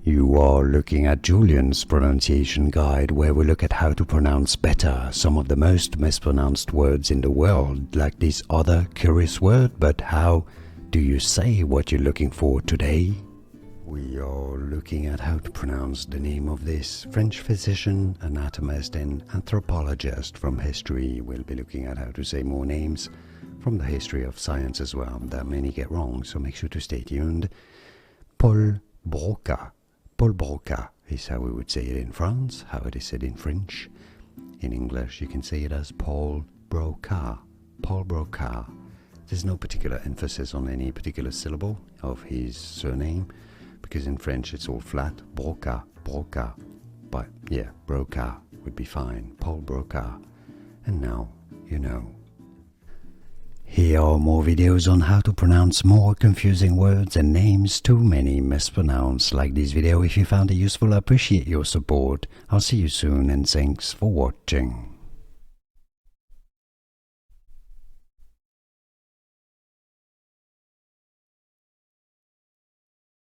You are looking at Julian's pronunciation guide, where we look at how to pronounce better some of the most mispronounced words in the world, like this other curious word. But how do you say what you're looking for today? We are looking at how to pronounce the name of this French physician, anatomist and anthropologist from history. We'll be looking at how to say more names from the history of science as well that many get wrong, so make sure to stay tuned. Paul Broca. Paul Broca is how we would say it in France, how it is said in French. In English you can say it as Paul Broca. Paul Broca. There's no particular emphasis on any particular syllable of his surname, because in French it's all flat, Broca, Broca. But yeah, Broca would be fine, Paul Broca. And now you know. Here are more videos on how to pronounce more confusing words and names too many mispronounced. Like this video if you found it useful. I appreciate your support. I'll see you soon and thanks for watching.